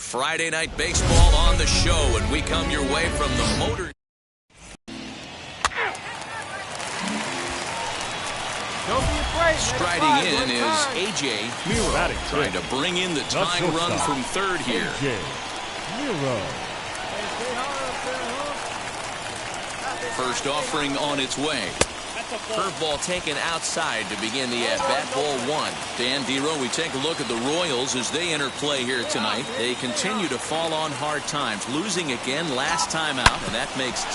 Friday Night Baseball on the show, and we come your way from the Motor. Don't be afraid. Striding in is A.J. Miro, trying to bring in the tying run from third here. A.J. Miro. First offering on its way. Curveball taken outside to begin the at-bat. Ball one. Dan Dero, we take a look at the Royals as they enter play here tonight. They continue to fall on hard times, losing again last time out, and that makes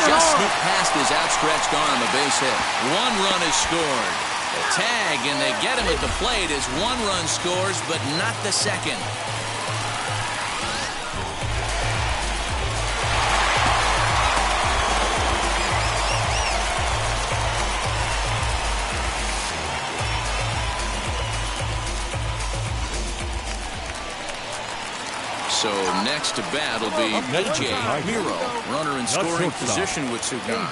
just sneaked past his outstretched arm, a base hit. One run is scored. A tag, and they get him at the plate as one run scores, but not the second. So next to bat will be A.J. Miro, runner in scoring position with two gone.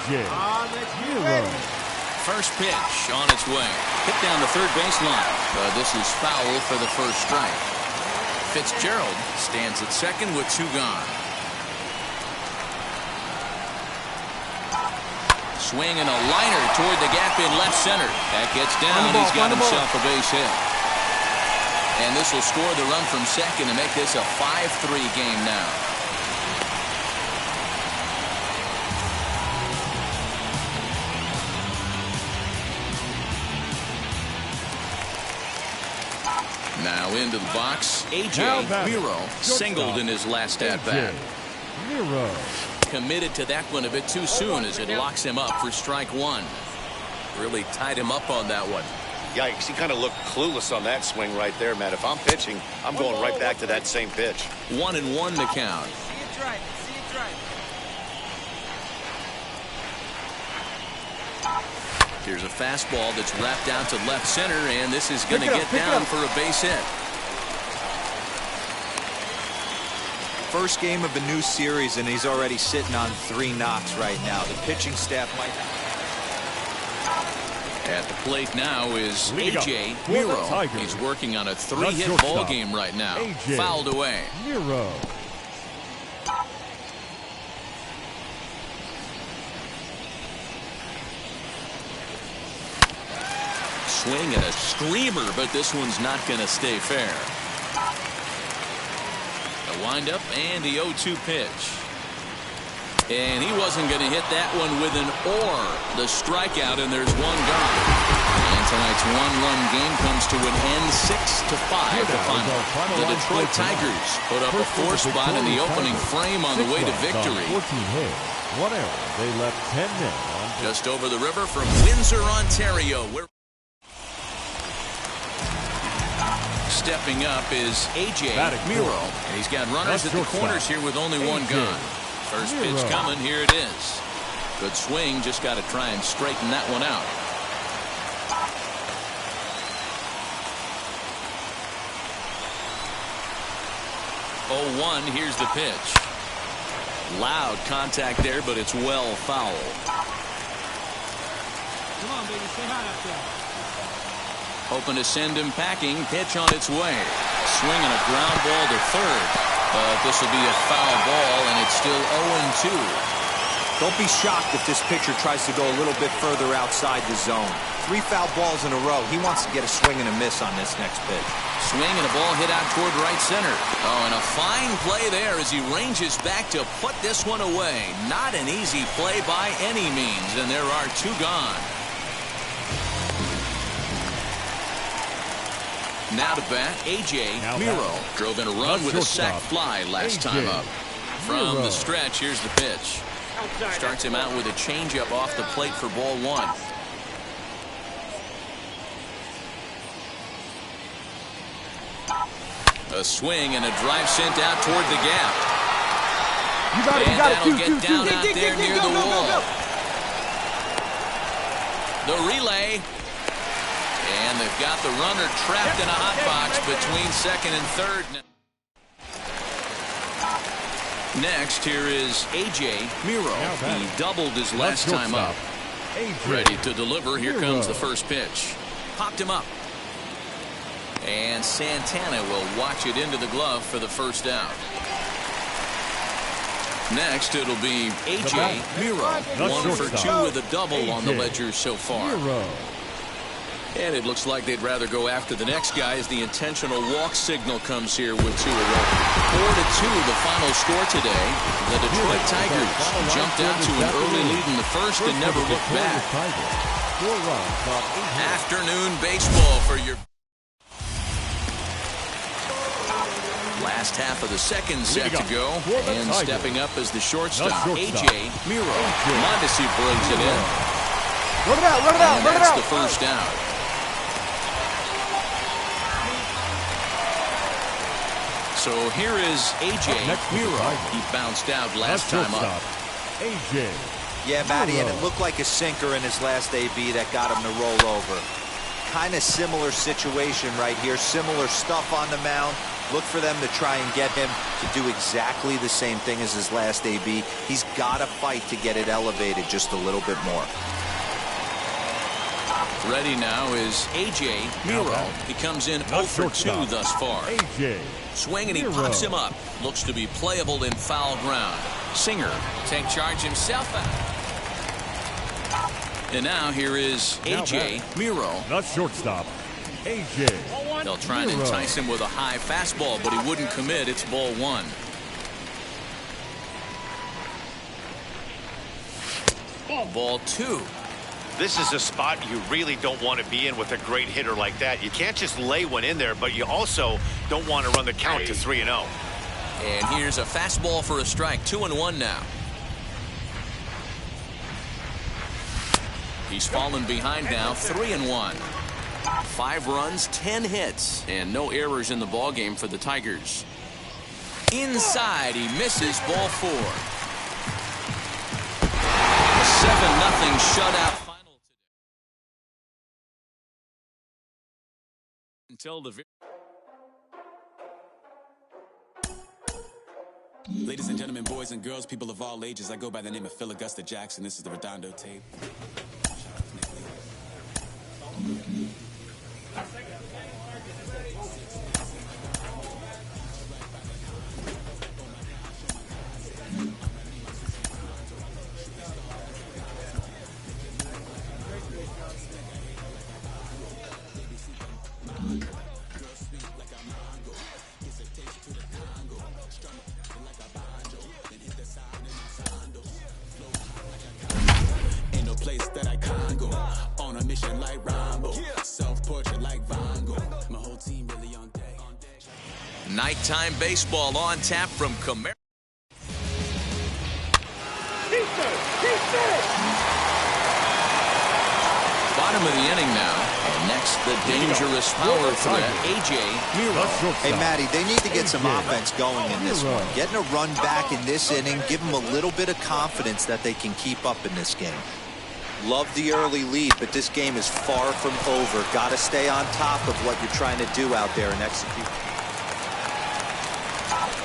First pitch on its way. Hit down the third baseline. This is foul for the first strike. Fitzgerald stands at second with two gone. Swing and a liner toward the gap in left center. That gets down. He's got himself a base hit. And this will score the run from second to make this a 5-3 game now. Now into the box, A.J. Miro singled in his last at-bat. Miro. Committed to that one a bit too soon as it locks him up for strike one. Really tied him up on that one. Yikes, he kind of looked clueless on that swing right there, Matt. If I'm pitching, I'm going right back to that same pitch. 1-1 the count. See it right. See it right. Here's a fastball that's wrapped out to left center, and this is going to get down for a base hit. First game of a new series, and he's already sitting on 3 knocks right now. The pitching staff might... At the plate now is A.J. Miro. He's working on a 3-hit ball game right now. Fouled away. Miro. Swing and a screamer, but this one's not going to stay fair. A windup and the 0-2 pitch. And he wasn't going to hit that one with an or. The strikeout, and there's one gone. And tonight's one-run game comes to an end, 6-5 the final. The Detroit Tigers put up a 4 spot in the opening frame on the way to victory. 14 hits, 1 error. They left 10 men on. Just over the river from Windsor, Ontario. Stepping up is A.J. Miro. And he's got runners at the corners here with only one gone. First pitch coming, here it is. Good swing, just got to try and straighten that one out. Oh, 1, here's the pitch. Loud contact there, but it's well foul. Come on, baby, say hi out there. Hoping to send him packing, pitch on its way. Swinging a ground ball to third. But this will be a foul ball, and it's still 0-2. Don't be shocked if this pitcher tries to go a little bit further outside the zone. 3 foul balls in a row. He wants to get a swing and a miss on this next pitch. Swing and a ball hit out toward right center. Oh, and a fine play there as he ranges back to put this one away. Not an easy play by any means, and there are 2 gone. Now to bat, A.J. Miro drove in a run with a sac fly last time up. From the stretch, here's the pitch. Starts him out with a changeup off the plate for ball 1. A swing and a drive sent out toward the gap. And that'll get down out there near the wall. The relay. And they've got the runner trapped in a hot box between second and third. Next, here is A.J. Miro. He doubled his last time up. Ready to deliver. Here comes the first pitch. Popped him up. And Santana will watch it into the glove for the first down. Next, it'll be A.J. Miro. 1 for 2 with a double on the ledger so far. And it looks like they'd rather go after the next guy as the intentional walk signal comes here with 2 away. 4-2 the final score today. The Detroit Tigers jumped out to an early lead in the first and never looked back. Afternoon baseball for your last half of the second set to go. And stepping up as the shortstop, A.J. Miro. Mondesi brings it in. Run it out, run it out, run it That's out. the first down. So here is A.J. Miro. He bounced out last time up. A.J. Yeah, Matty, and it looked like a sinker in his last AB that got him to roll over. Kind of similar situation right here. Similar stuff on the mound. Look for them to try and get him to do exactly the same thing as his last AB. He's got to fight to get it elevated just a little bit more. Ready now is A.J. Miro. He comes in 0 for 2 thus far. A.J. Swing and he pops him up. Looks to be playable in foul ground. Singer take charge himself out. And now here is A.J. Miro. The shortstop, A.J. They'll try and entice him with a high fastball, but he wouldn't commit. It's ball 1. Ball 2. This is a spot you really don't want to be in with a great hitter like that. You can't just lay one in there, but you also don't want to run the count to 3-0. And here's a fastball for a strike. 2-1 now. He's fallen behind now. 3-1. 5 runs, 10 hits, and no errors in the ballgame for the Tigers. Inside, he misses. Ball 4. A 7-0 shutout. Until the Ladies and gentlemen, boys and girls, people of all ages, I go by the name of Phil Augusta Jackson. This is the Redondo tape. Nighttime baseball on tap from Camaro. Bottom of the inning now. And next, the dangerous power threat, A.J. Miro. Hey, Matty, they need to get some offense going in this one. Getting a run back in this inning, give them a little bit of confidence that they can keep up in this game. Love the early lead, but this game is far from over. Got to stay on top of what you're trying to do out there and execute.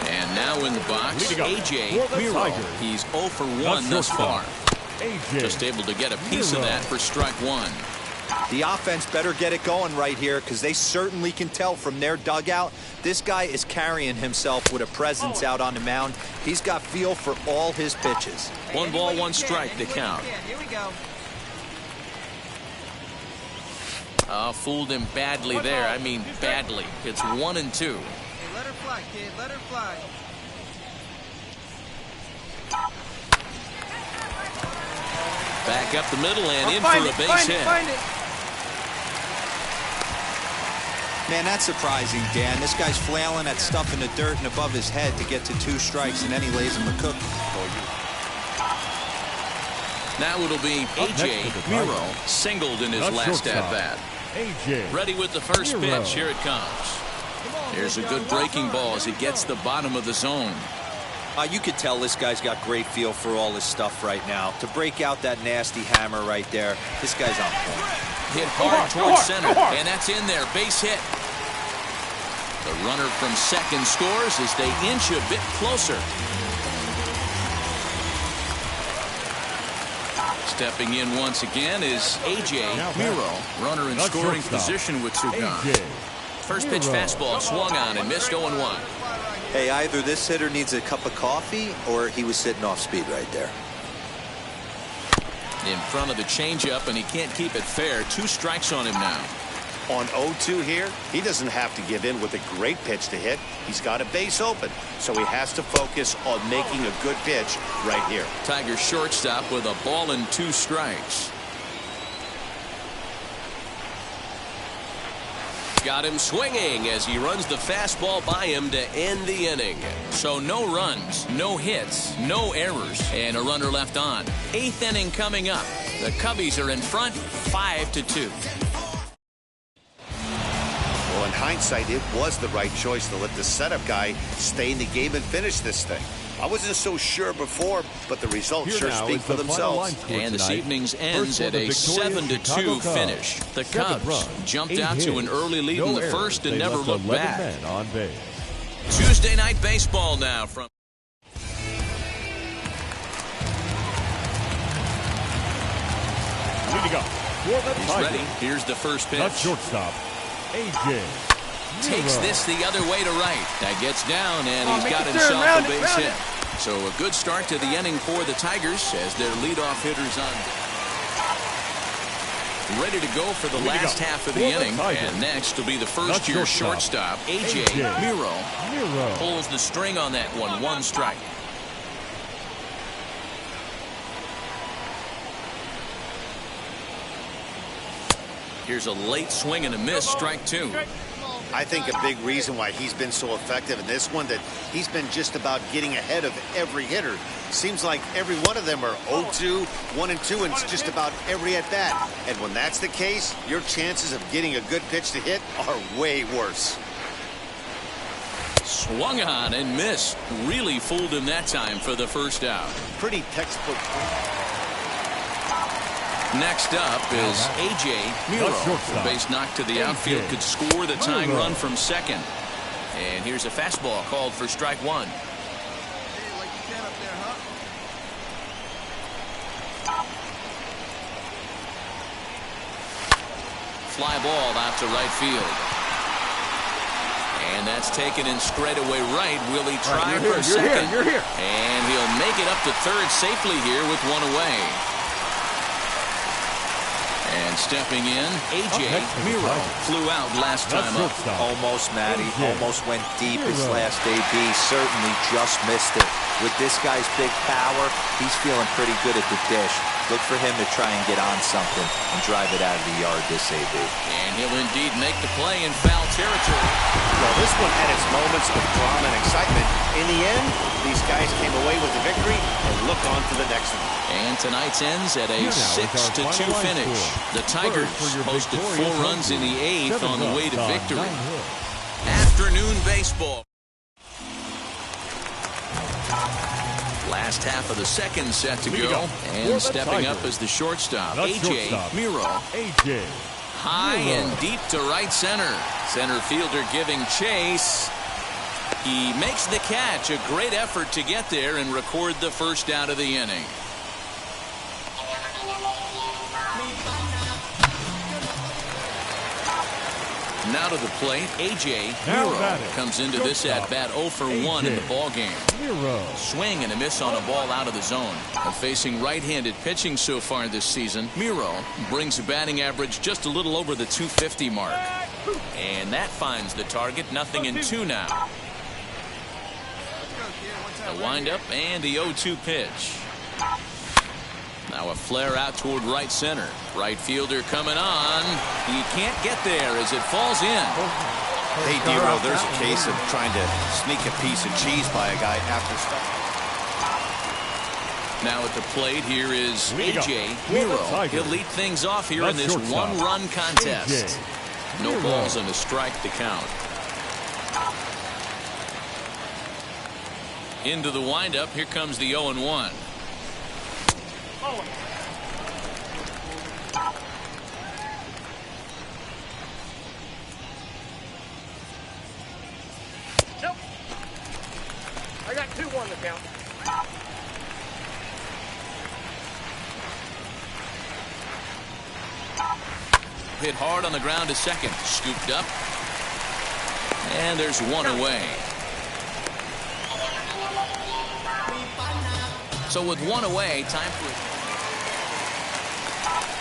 And now in the box, A.J. Miro. He's 0 for 1 thus far. Just able to get a piece of that for strike 1. The offense better get it going right here because they certainly can tell from their dugout. This guy is carrying himself with a presence out on the mound. He's got feel for all his pitches. 1 ball, 1 strike to count. Here we go. Fooled him badly there. I mean badly. It's 1-2. Hey, let her fly, kid. Let her fly. Back up the middle and in for a base hit. Find it. Man, that's surprising, Dan. This guy's flailing at stuff in the dirt and above his head to get to 2 strikes, and then he lays him a cookie. Now it'll be A.J. Miro, singled in his last at-bat. Ready with the first pitch. Here it comes. There's a good breaking ball as he gets the bottom of the zone. You could tell this guy's got great feel for all his stuff right now. To break out that nasty hammer right there, this guy's on point. Hit hard towards center, and that's in there. Base hit. The runner from second scores as they inch a bit closer. Stepping in once again is A.J. Miro. Runner in scoring position with 2 guns. First pitch fastball swung on and missed 0-1. Hey, either this hitter needs a cup of coffee or he was sitting off speed right there. In front of the changeup, and he can't keep it fair. 2 strikes on him now. On 0-2 here, he doesn't have to give in with a great pitch to hit. He's got a base open, so he has to focus on making a good pitch right here. Tigers shortstop with a ball and 2 strikes. Got him swinging as he runs the fastball by him to end the inning. So no runs, no hits, no errors, and a runner left on. 8th inning coming up. The Cubbies are in front 5-2. Well, in hindsight, it was the right choice to let the setup guy stay in the game and finish this thing. I wasn't so sure before, but the results sure speak for themselves. And this evening's ends at a 7-2 finish. The Cubs jumped out to an early lead in the first and never looked back. Tuesday night baseball now from He's ready. Here's the first pitch. Shortstop, A.J. Takes this the other way to right. That gets down, and he's got himself a base hit. So a good start to the inning for the Tigers as their leadoff hitter's on. Ready to go for the last half of the inning. And next will be the first-year shortstop, A.J. Miro. Pulls the string on that one. 1 strike. Here's a late swing and a miss. Strike 2. I think a big reason why he's been so effective in this one that he's been just about getting ahead of every hitter. Seems like every one of them are 0-2, 1-2, and it's just about every at bat. And when that's the case, your chances of getting a good pitch to hit are way worse. Swung on and missed. Really fooled him that time for the first out. Pretty textbook. Next up is A.J. Miro. Base knock to the outfield could score the tying run from second. And here's a fastball called for strike 1. Fly ball out to right field. And that's taken in straightaway right. Will he try for second? And he'll make it up to third safely here with 1 away. And stepping in, A.J. Miro flew out last time up. Almost, Matty. Almost went deep his last AB. Certainly just missed it. With this guy's big power, he's feeling pretty good at the dish. Look for him to try and get on something and drive it out of the yard this AB. And he'll indeed make the play in foul territory. Well, this one had its moments of drama and excitement. In the end, these guys came away with the victory and look on to the next one. And tonight's ends at a 6-2 finish. The Tigers posted 4 runs in the 8th on the way to victory. Afternoon baseball. Last half of the second set to go. And stepping up as the shortstop, A.J. Miro. High and deep to right center. Center fielder giving chase. He makes the catch. A great effort to get there and record the first out of the inning. Now to the plate, A.J. Miro comes into this at-bat 0 for 1 in the ballgame. Swing and a miss on a ball out of the zone. Facing right-handed pitching so far this season, Miro brings a batting average just a little over the 250 mark. And that finds the target. 0-2 now. A windup and the 0-2 pitch. Now a flare out toward right center. Right fielder coming on. He can't get there as it falls in. Hey, D-Row, there's a case of trying to sneak a piece of cheese by a guy after stuff. Now at the plate here is A.J. Miro. He'll lead things off here in this one-run contest. No balls and a strike to count. Into the windup. Here comes the 0-1. Nope. I got 2-1 to count. Hit hard on the ground to second. Scooped up. And there's one away. So with one away, time for it.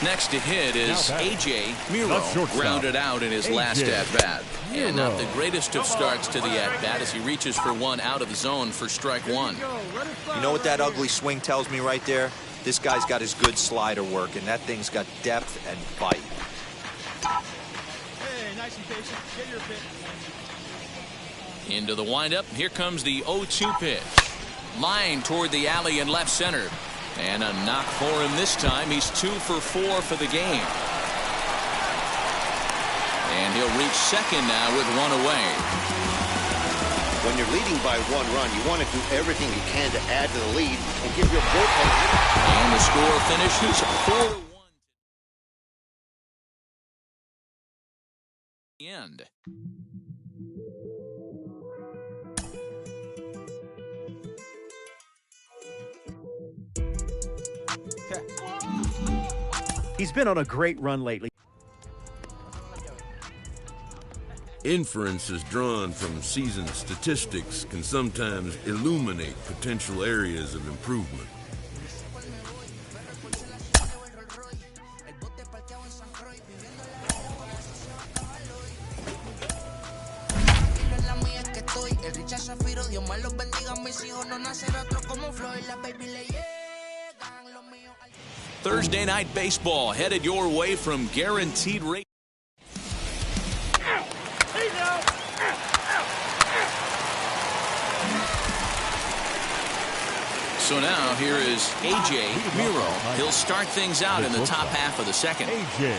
Next to hit is A.J. Miro, grounded out in his last at-bat. And not the greatest of starts to the at-bat as he reaches for one out of the zone for strike one. You know what that ugly swing tells me right there? This guy's got his good slider work, and that thing's got depth and bite. Hey, nice and patient. Get your pitch. Into the windup. Here comes the 0-2 pitch. Line toward the alley in left center. And a knock for him this time. He's 2 for 4 for the game. And he'll reach second now with one away. When you're leading by 1 run, you want to do everything you can to add to the lead and give your bullpen. And the score finishes 4-1. The end. He's been on a great run lately. Inferences drawn from season statistics can sometimes illuminate potential areas of improvement. Thursday night baseball headed your way from Guaranteed Rate. So now here is A.J. Miro. He'll start things out in the top half of the second. A.J.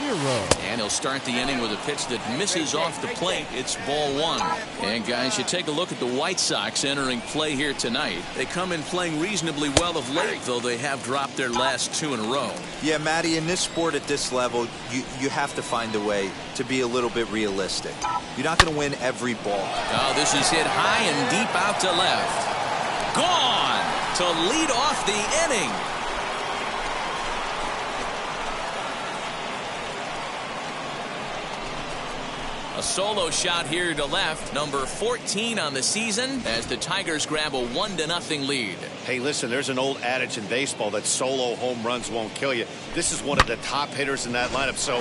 Miro. And he'll start the inning with a pitch that misses off the plate. It's ball one. And guys, you take a look at the White Sox entering play here tonight. They come in playing reasonably well of late, though they have dropped their last 2 in a row. Yeah, Matty, in this sport at this level, you have to find a way to be a little bit realistic. You're not going to win every ball. Oh, this is hit high and deep out to left. Gone to lead off the inning. A solo shot here to left, number 14 on the season, as the Tigers grab a 1-0 lead. Hey, listen, there's an old adage in baseball that solo home runs won't kill you. This is one of the top hitters in that lineup, so...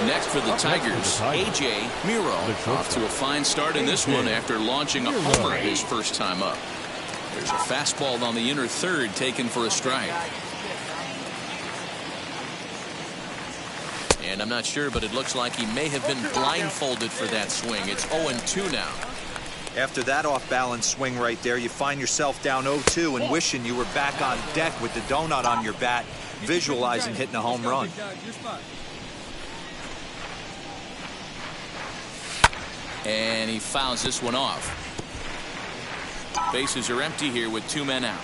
Next for the Tigers, A.J. Miro, off to a fine start in this one after launching a homer his first time up. There's a fastball on the inner third taken for a strike. And I'm not sure, but it looks like he may have been blindfolded for that swing. It's 0-2 now. After that off-balance swing right there, you find yourself down 0-2 and wishing you were back on deck with the donut on your bat, visualizing hitting a home run. And he fouls this one off. Bases are empty here with 2 men out.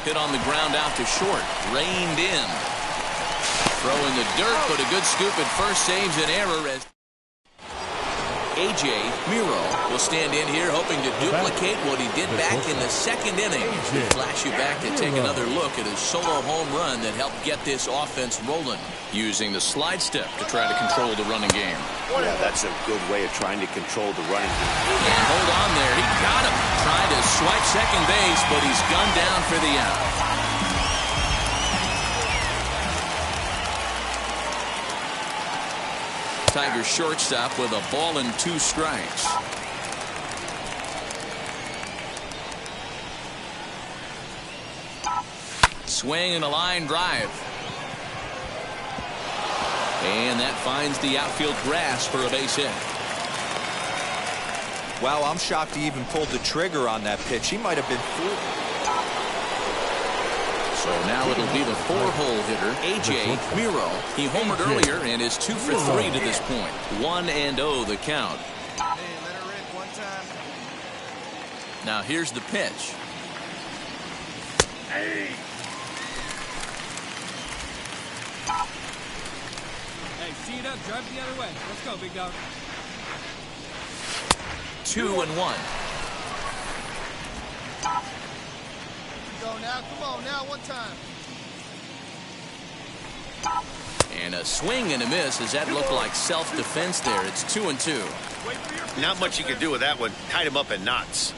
Hit on the ground out to short. Reined in. Throw in the dirt, but a good scoop at first saves an error as A.J. Miro will stand in here hoping to duplicate what he did back in the second inning. We'll flash you back to take another look at his solo home run that helped get this offense rolling, using the slide step to try to control the running game. Yeah, that's a good way of trying to control the running game. And hold on there. He got him. Tried to swipe second base, but he's gunned down for the out. Tigers shortstop with a ball and 2 strikes. Swing and a line drive. And that finds the outfield grass for a base hit. Wow, I'm shocked he even pulled the trigger on that pitch. He might have been fooled. So now it'll be the 4-hole hitter, A.J. Miro. He homered earlier and is 2 for 3 to this point. 1-0 the count. Hey, let her rip one time. Now here's the pitch. Hey, see it up, drive the other way. Let's go, big dog. 2-1. Go now, come on now, one time. And a swing and a miss. Does that look like self-defense there? It's 2-2. Not much you can do with that one. Tied him up in knots.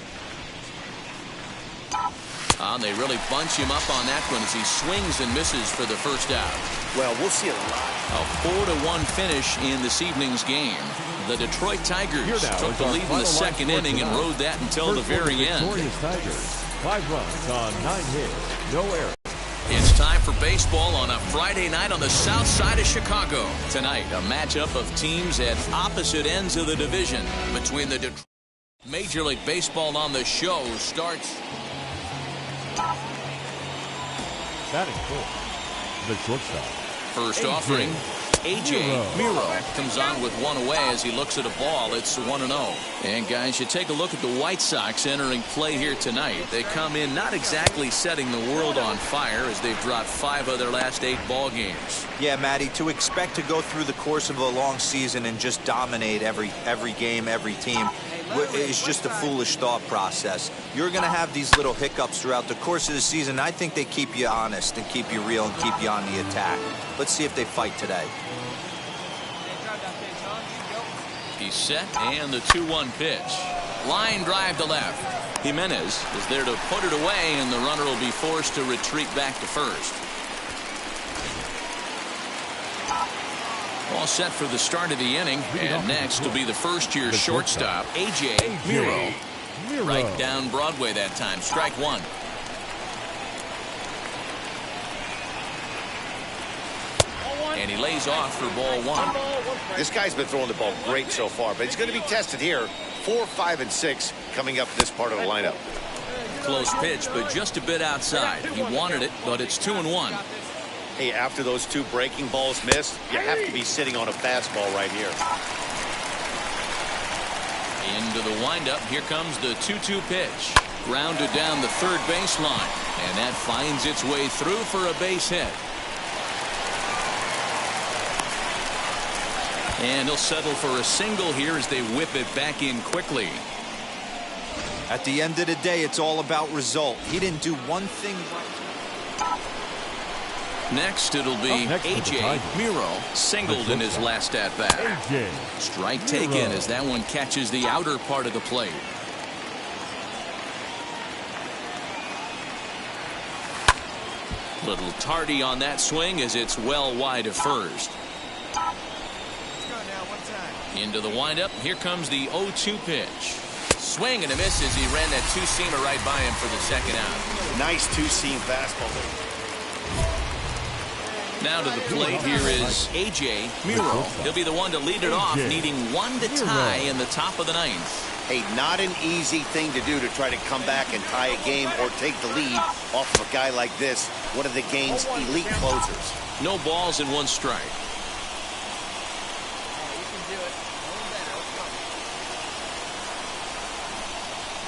They really bunch him up on that one as he swings and misses for the first out. Well, we'll see a lot. A 4-1 finish in this evening's game. The Detroit Tigers took the lead in the second inning and rode that until the very end. Victorious Tigers, 5 runs on 9 hits, no errors. It's time for baseball on a Friday night on the south side of Chicago. Tonight, a matchup of teams at opposite ends of the division between the Detroit. Major League Baseball on the show starts. Batting fourth, the shortstop. First offering, A.J. Miro comes on with one away as he looks at a ball. It's 1-0. And guys, you take a look at the White Sox entering play here tonight. They come in not exactly setting the world on fire as they've dropped 5 of their last 8 ball games. Yeah, Matty, to expect to go through the course of a long season and just dominate every game, every team is just a foolish thought process. You're going to have these little hiccups throughout the course of the season. I think they keep you honest and keep you real and keep you on the attack. Let's see if they fight today. He's set, and the 2-1 pitch. Line drive to left. Jimenez is there to put it away, and the runner will be forced to retreat back to first. All set for the start of the inning, and next will be the first-year shortstop, A.J. Miro. Right down Broadway that time. Strike one. And he lays off for ball one. This guy's been throwing the ball great so far, but he's going to be tested here. 4, 5, and 6 coming up in this part of the lineup. Close pitch, but just a bit outside. He wanted it, but it's 2-1. Hey, after those 2 breaking balls missed, you have to be sitting on a fastball right here. Into the windup. Here comes the 2-2 pitch. Grounded down the third baseline, and that finds its way through for a base hit. And he'll settle for a single here as they whip it back in quickly. At the end of the day, it's all about result. He didn't do one thing right. Next, it'll be A.J. Miro, singled in his last at-bat. Strike taken as that one catches the outer part of the plate. Little tardy on that swing as it's well wide of first. Into the windup. Here comes the 0-2 pitch. Swing and a miss as he ran that 2-seamer right by him for the second out. Nice 2-seam fastball there. Now to the plate here is A.J. Miro. He'll be the one to lead it off, needing 1 to tie in the top of the 9th. Hey, not an easy thing to do to try to come back and tie a game or take the lead off of a guy like this, one of the game's elite closers. No balls and 1 strike.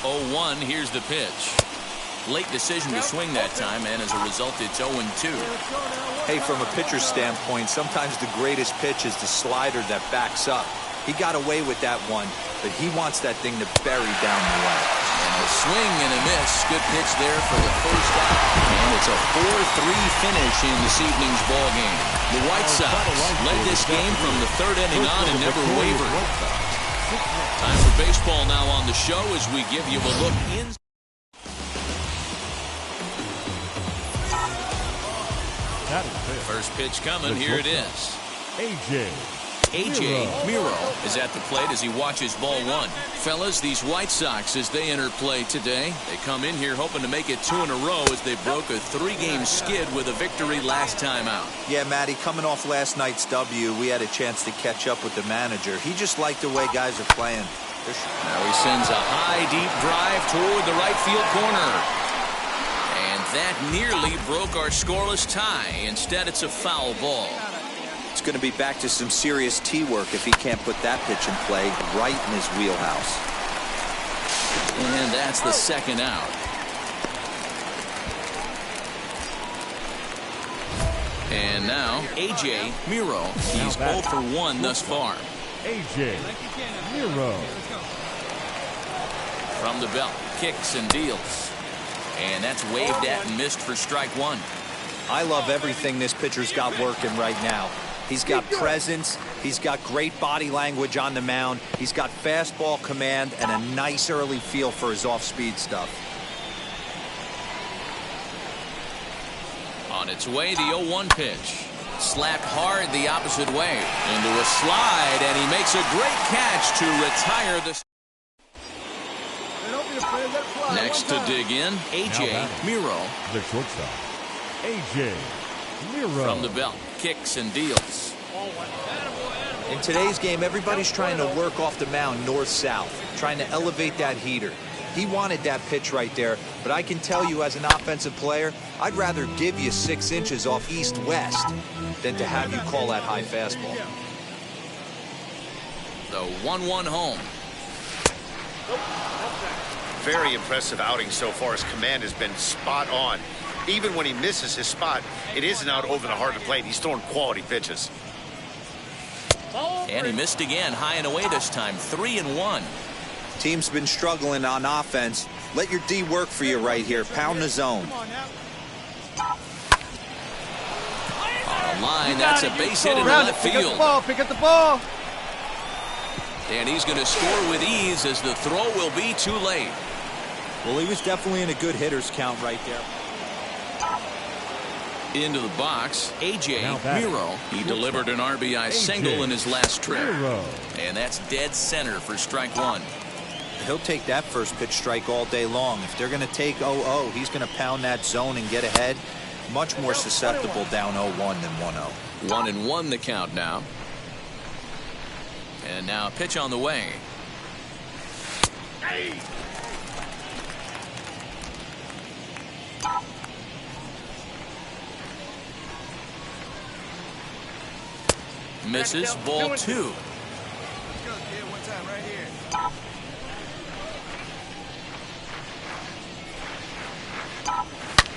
0-1, here's the pitch. Late decision to swing that time, and as a result, it's 0-2. Hey, from a pitcher's standpoint, sometimes the greatest pitch is the slider that backs up. He got away with that one, but he wants that thing to bury down the way. And a swing and a miss. Good pitch there for the first out. And it's a 4-3 finish in this evening's ball game. The White Sox led this game from the 3rd inning on and never wavered. Time for baseball now on the show as we give you a look in. First pitch coming. Here it is. A.J. Miro is at the plate as he watches ball 1. Fellas, these White Sox, as they enter play today, they come in here hoping to make it 2 in a row as they broke a 3-game skid with a victory last time out. Yeah, Matty, coming off last night's W, we had a chance to catch up with the manager. He just liked the way guys are playing. Now he sends a high, deep drive toward the right field corner. And that nearly broke our scoreless tie. Instead, it's a foul ball. It's going to be back to some serious tee work if he can't put that pitch in play right in his wheelhouse. And that's the second out. And now, A.J. Miro. He's 0 for 1 thus far. A.J. Miro. From the belt, kicks and deals. And that's waved at and missed for strike 1. I love everything this pitcher's got working right now. He's got presence, he's got great body language on the mound, he's got fastball command and a nice early feel for his off-speed stuff. On its way, the 0-1 pitch. Slapped hard the opposite way. Into a slide, and he makes a great catch to retire the... Next to dig in, A.J. Miro. The shortstop, A.J. Miro. From the belt, kicks and deals. In today's game, everybody's trying to work off the mound north-south, trying to elevate that heater. He wanted that pitch right there, but I can tell you as an offensive player, I'd rather give you 6 inches off east-west than to have you call that high fastball. The 1-1 home. Very impressive outing so far. His command has been spot on. Even when he misses his spot, it isn't out over the heart of the plate. He's throwing quality pitches. And he missed again, high and away this time, 3-1. Team's been struggling on offense. Let your D work for you right here. Pound the zone. On a line, that's a base hit into left field. Pick up the ball. And he's going to score with ease as the throw will be too late. Well, he was definitely in a good hitter's count right there. Into the box, A.J. Miro. He delivered an RBI single in his last trip. And that's dead center for strike one. He'll take that first pitch strike all day long. If they're going to take 0-0, he's going to pound that zone and get ahead. Much more susceptible down 0-1 than 1-0. 1-1 the count now. And now a pitch on the way. Misses, ball 2.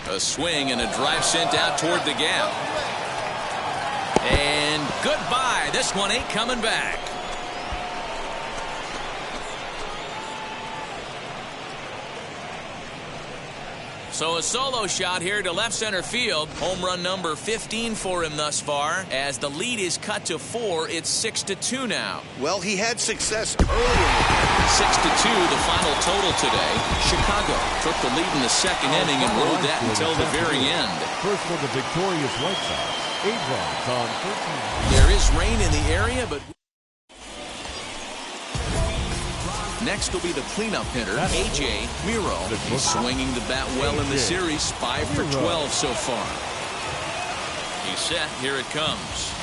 A swing and a drive sent out toward the gap. And goodbye. This one ain't coming back. So a solo shot here to left center field. Home run number 15 for him thus far. As the lead is cut to 4, it's 6-2 now. Well, he had success earlier. 6-2, the final total today. Chicago took the lead in the second inning and rode that until the very end. First for the victorious White Sox, 8 runs on 13. There is rain in the area, but next will be the cleanup hitter, A.J. Miro. He's swinging the bat well in the series, 5 for 12 so far. He's set. Here it comes.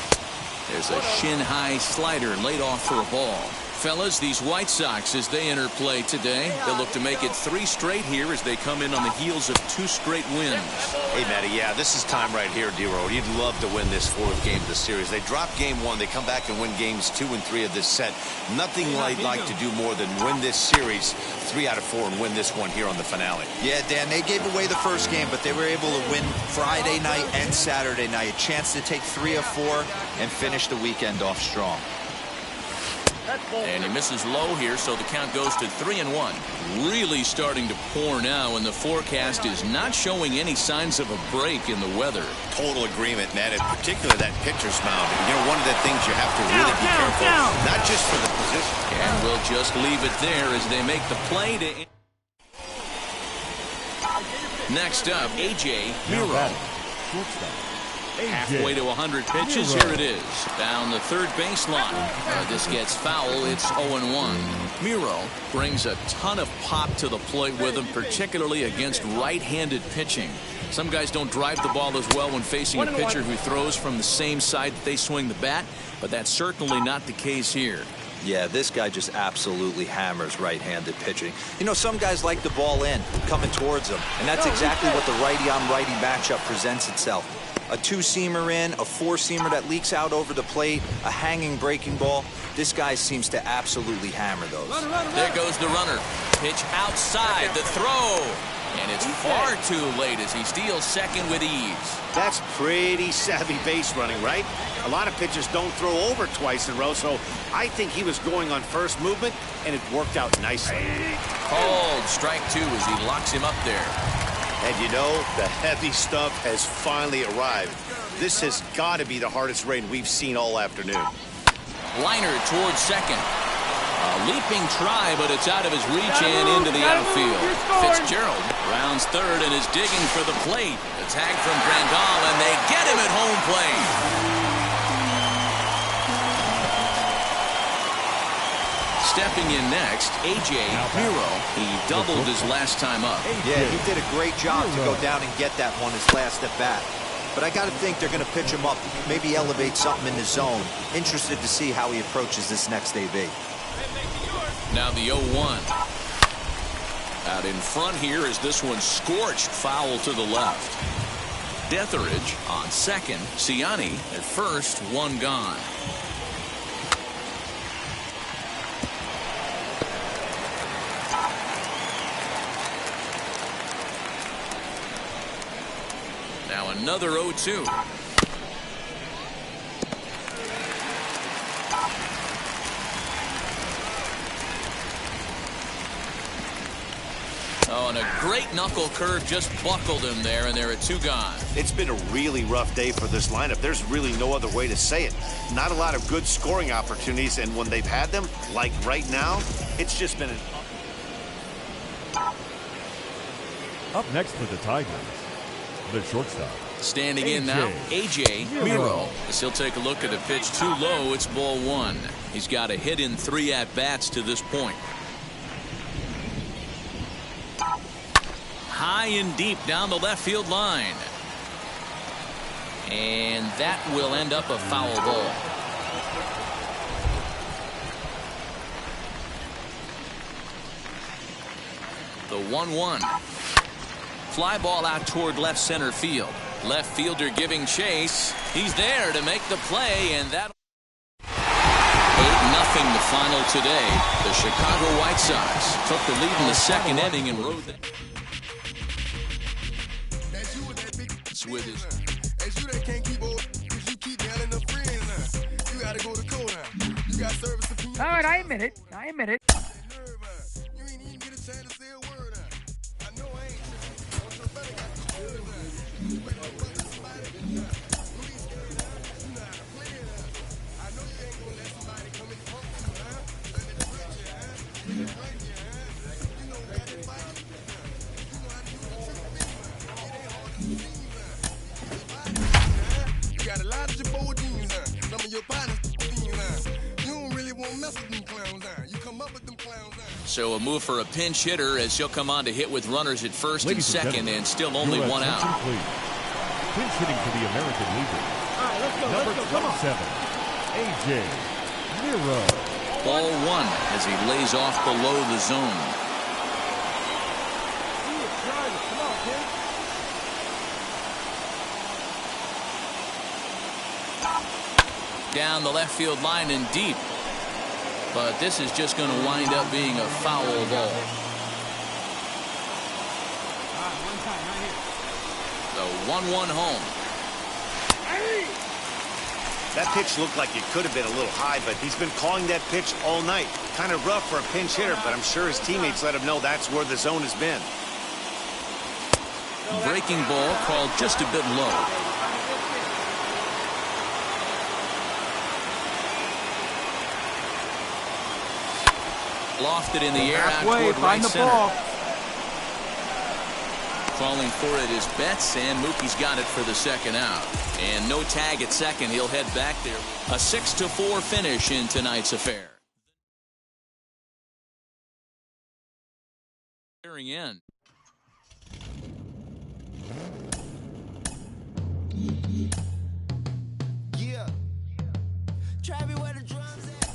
There's a shin-high slider laid off for a ball. Fellas, these White Sox, as they enter play today, they'll look to make it 3 straight here as they come in on the heels of 2 straight wins. Hey, Matty, yeah, this is time right here, D-Road. You'd love to win this 4th game of the series. They drop game 1. They come back and win games 2 and 3 of this set. Nothing like to do more than win this series 3 out of 4 and win this one here on the finale. Yeah, Dan, they gave away the first game, but they were able to win Friday night and Saturday night. A chance to take 3 of 4 and finish the weekend off strong. And he misses low here, so the count goes to 3-1. Really starting to pour now, and the forecast is not showing any signs of a break in the weather. Total agreement, man. In particular, that pitcher's mound. You know, one of the things you have to really be careful, not just for the position. And we'll just leave it there as they make the play to... Next up, A.J. Miro. Halfway to 100 pitches. Here it is. Down the third baseline. This gets foul. It's 0-1. Miro brings a ton of pop to the plate with him, particularly against right-handed pitching. Some guys don't drive the ball as well when facing a pitcher who throws from the same side that they swing the bat, but that's certainly not the case here. Yeah, this guy just absolutely hammers right-handed pitching. You know, some guys like the ball in, coming towards them, and that's exactly what the righty-on-righty matchup presents itself. A 2-seamer in, a 4-seamer that leaks out over the plate, a hanging breaking ball. This guy seems to absolutely hammer those. There goes the runner. Pitch outside, the throw. And it's far too late as he steals second with ease. That's pretty savvy base running, right? A lot of pitchers don't throw over twice in a row, so I think he was going on first movement, and it worked out nicely. Called strike 2 as he locks him up there. And you know, the heavy stuff has finally arrived. This has got to be the hardest rain we've seen all afternoon. Liner towards second. A leaping try, but it's out of his reach and into the outfield. Fitzgerald rounds third and is digging for the plate. The tag from Grandal, and they get him at home plate. Stepping in next, A.J. Miro. He doubled his last time up. Yeah, he did a great job to go down and get that one his last at bat. But I got to think they're going to pitch him up, maybe elevate something in the zone. Interested to see how he approaches this next AB. Now the 0-1. Out in front here is this one scorched foul to the left. Detheridge on second. Ciani at first, one gone. Now another 0-2. Oh, and a great knuckle curve just buckled him there, and there are two gone. It's been a really rough day for this lineup. There's really no other way to say it. Not a lot of good scoring opportunities, and when they've had them, like right now, it's just been an... Up next for the Tigers, the shortstop. Standing in now, A.J. Miro. As he'll take a look at a pitch too low, it's ball one. He's got a hit in 3 at-bats to this point. High and deep down the left field line. And that will end up a foul ball. The 1-1. Fly ball out toward left center field. Left fielder giving chase. He's there to make the play, and that 8-0 the final today. The Chicago White Sox took the lead in the second inning and rode that. With his All right, I admit it. So a move for a pinch hitter as he'll come on to hit with runners at first and second, and still only one out. Please. Pinch hitting for the American Legion. All right, let's go. Number Come on. 27, A.J. Miro. Ball one as he lays off below the zone. Come on, kid. Down the left field line and deep. But this is just going to wind up being a foul ball. The 1-1 home. That pitch looked like it could have been a little high, but he's been calling that pitch all night. Kind of rough for a pinch hitter, but I'm sure his teammates let him know that's where the zone has been. Breaking ball called just a bit low. Lofted in the air out toward right center. Calling for it is Betts, and Mookie's got it for the second out. And no tag at second. He'll head back there. A 6-4 finish in tonight's affair. In. Yeah. Travis, where the drums at?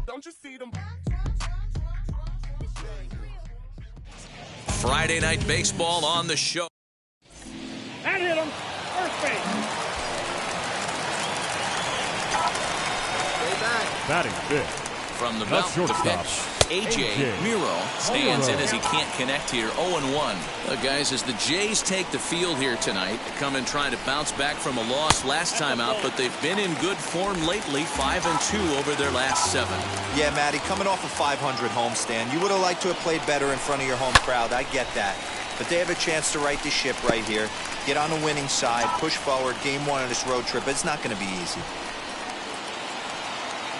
Don't you see them? Friday night baseball on the show. That hit him. First base. Stay back. Batting fifth. From the That's mound, the shortstop, pitch. A.J. Muro stands in as he can't connect here. 0-1. Guys, as the Jays take the field here tonight, come in trying to bounce back from a loss last time out, but they've been in good form lately, 5-2 over their last 7. Yeah, Matty, coming off a 500 homestand, you would have liked to have played better in front of your home crowd. I get that. But they have a chance to right the ship right here, get on the winning side, push forward, game 1 of this road trip. It's not going to be easy.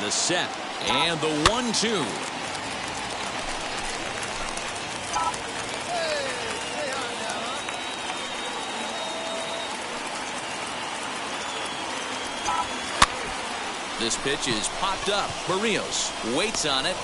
The set and the 1-2. This pitch is popped up. Barrios waits on it.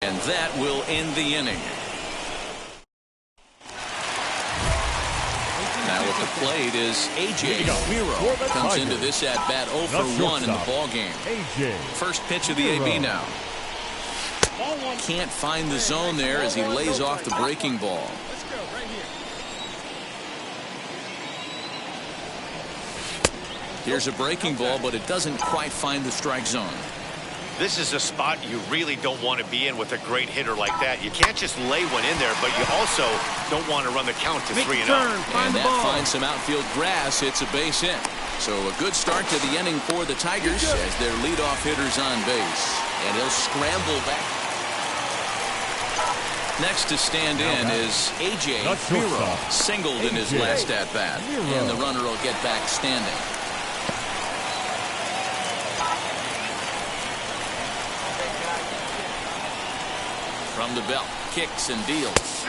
And that will end the inning. Now at the plate is A.J. Miro. Comes into this at-bat 0 for 1 in the ballgame. First pitch of the AB now. Can't find the zone there as he lays off the breaking ball. Here's a breaking ball, but it doesn't quite find the strike zone. This is a spot you really don't want to be in with a great hitter like that. You can't just lay one in there, but you also don't want to run the count to 3-0. And that finds some outfield grass. It's a base hit. So a good start to the inning for the Tigers as their leadoff hitter's on base. And he'll scramble back. Next to stand in is A.J. Miro. Singled in his last at-bat. And the runner will get back standing. From the belt, kicks and deals.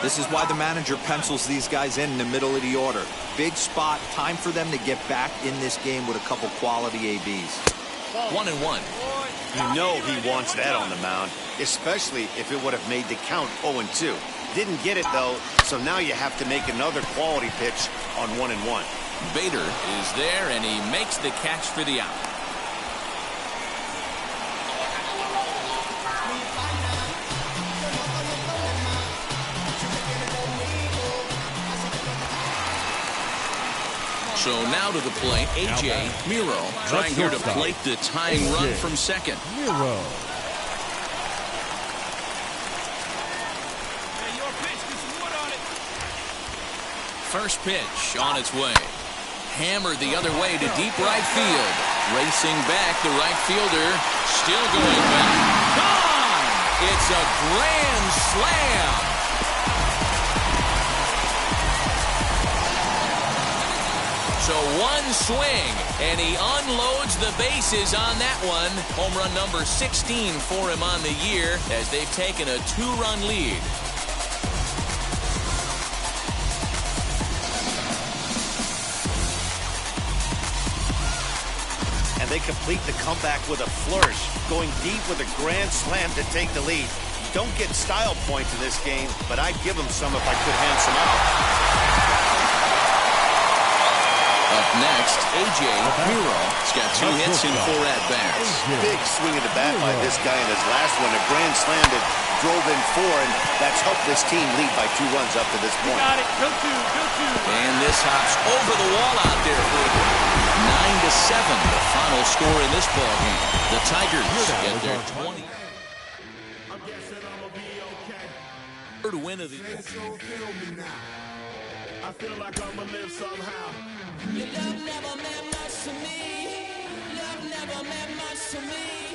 This is why the manager pencils these guys in the middle of the order. Big spot, time for them to get back in this game with a couple quality ABs. 1-1. You know he wants that on the mound, especially if it would have made the count 0-2. Didn't get it, though, so now you have to make another quality pitch on 1-1. Bader is there, and he makes the catch for the out. So now to the plate, A.J. Miro trying here to plate the tying run from second. Miro. First pitch on its way. Hammered the other way to deep right field. Racing back, the right fielder still going back. Gone! It's a grand slam. So one swing, and he unloads the bases on that one. Home run number 16 for him on the year as they've taken a 2-run lead. And they complete the comeback with a flourish, going deep with a grand slam to take the lead. Don't get style points in this game, but I'd give them some if I could hand some out. Up next, A.J. Miro. He's got 2 hits in 4 at-bats. Big swing of the bat by this guy in his last one. A grand slam that drove in 4, and that's helped this team lead by 2 runs up to this point. Got it. Go two. And this hops over the wall out there for 9-7, the final score in this ballgame. The Tigers get their 23rd win of the year. I feel like I'ma live somehow. Your love never meant much to me. Love never meant much to me.